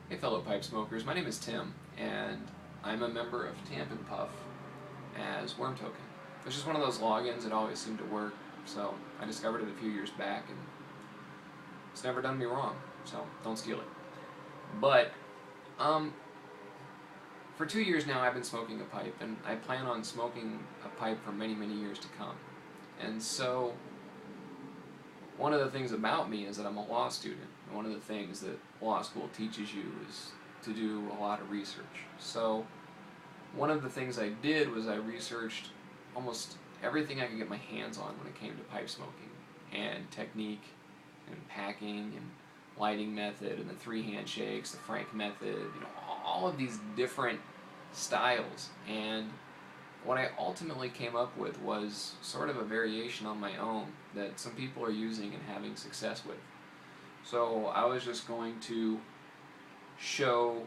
Hey fellow pipe smokers, my name is Tim, and I'm a member of Tamp and Puff as Worm Token. It's just one of those logins that always seemed to work, so I discovered it a few years back, and it's never done me wrong, so don't steal it. But, for 2 years now I've been smoking a pipe, and I plan on smoking a pipe for many, many years to come. And so, one of the things about me is that I'm a law student. And one of the things that law school teaches you is to do a lot of research. So one of the things I did was I researched almost everything I could get my hands on when it came to pipe smoking, and technique, and packing, and lighting method, and the 3 handshakes, the Frank method, all of these different styles. And what I ultimately came up with was sort of a variation on my own that some people are using and having success with. So I was just going to show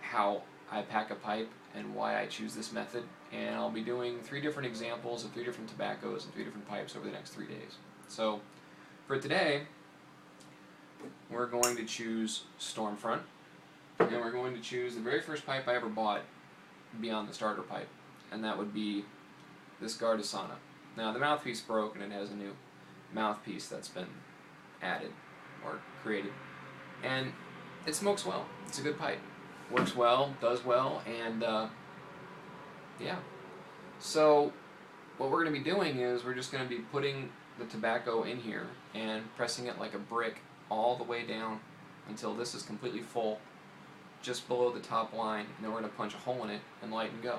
how I pack a pipe and why I choose this method, and I'll be doing 3 different examples of 3 different tobaccos and 3 different pipes over the next 3 days. So for today, we're going to choose Stormfront, and we're going to choose the very first pipe I ever bought beyond the starter pipe, and that would be this Gardesana. Now the mouthpiece broke and it has a new mouthpiece that's been added or created, and it smokes well. It's a good pipe, works well, does well, and yeah. So what we're going to be doing is we're just going to be putting the tobacco in here and pressing it like a brick all the way down until this is completely full, just below the top line, and then we're going to punch a hole in it and light and go.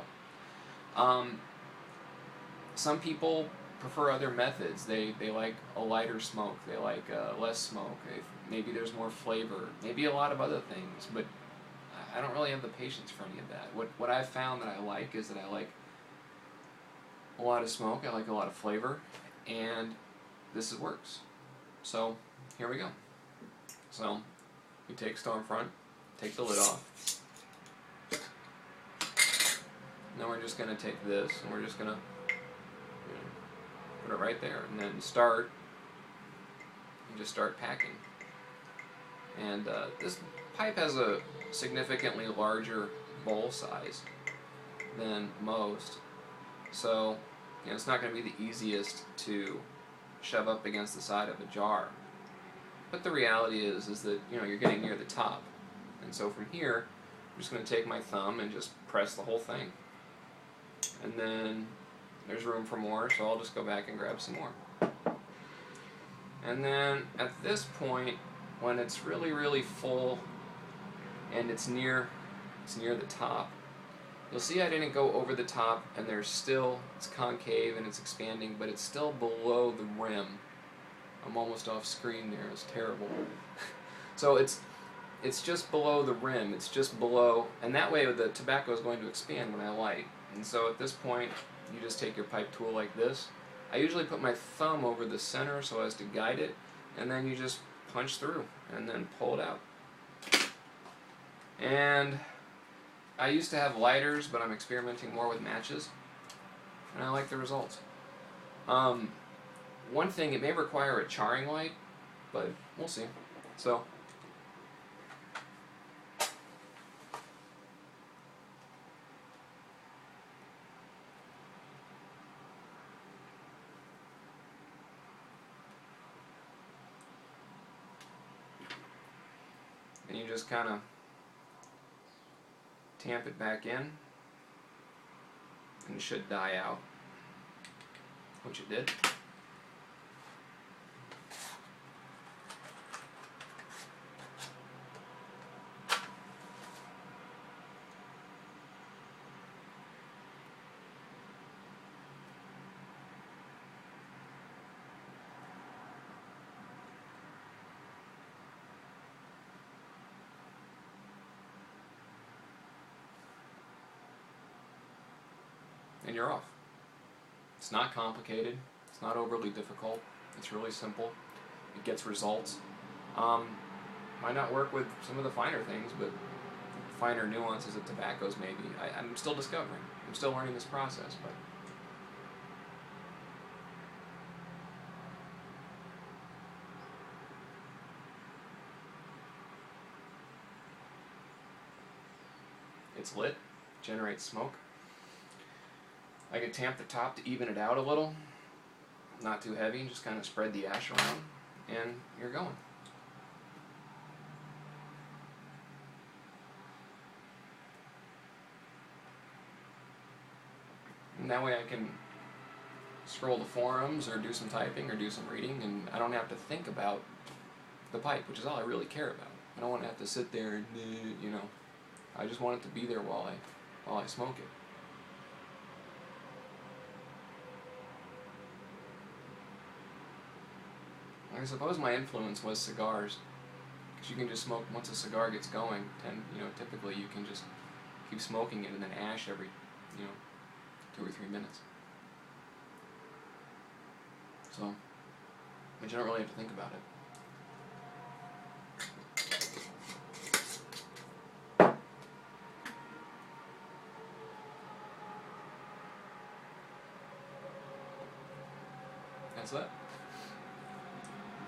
Some people prefer other methods. They like a lighter smoke. They like less smoke. Maybe there's more flavor. Maybe a lot of other things, but I don't really have the patience for any of that. What I've found that I like is that I like a lot of smoke. I like a lot of flavor, and this works. So here we go. So we take Stormfront, take the lid off. Now we're just going to take this and we're just going to put it right there, and then start, and just start packing. And this pipe has a significantly larger bowl size than most, so it's not going to be the easiest to shove up against the side of a jar. But the reality is that you're getting near the top, and so from here I'm just going to take my thumb and just press the whole thing, and then there's room for more, so I'll just go back and grab some more. And then at this point, when it's really, really full and it's near the top, you'll see I didn't go over the top, and it's concave and it's expanding, but it's still below the rim. I'm almost off screen there, it's terrible. So it's just below the rim, it's just below, and that way the tobacco is going to expand when I light. And so at this point, you just take your pipe tool like this. I usually put my thumb over the center so as to guide it, and then you just punch through and then pull it out. And I used to have lighters, but I'm experimenting more with matches, and I like the results. One thing, it may require a charring light, but we'll see. So and you just kind of tamp it back in, and it should die out, which it did. And you're off. It's not complicated. It's not overly difficult. It's really simple. It gets results. Might not work with some of the finer things, but finer nuances of tobaccos maybe. I'm still discovering. I'm still learning this process, but gets lit, generates smoke. I could tamp the top to even it out a little, not too heavy, and just kind of spread the ash around, and you're going. And that way I can scroll the forums or do some typing or do some reading, and I don't have to think about the pipe, which is all I really care about. I don't want to have to sit there and, you know, I just want it to be there while I smoke it. I suppose my influence was cigars, because you can just smoke once a cigar gets going. Typically you can just keep smoking it and then ash every, 2 or 3 minutes. So, but you don't really have to think about it. That's that.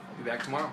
I'll be back tomorrow.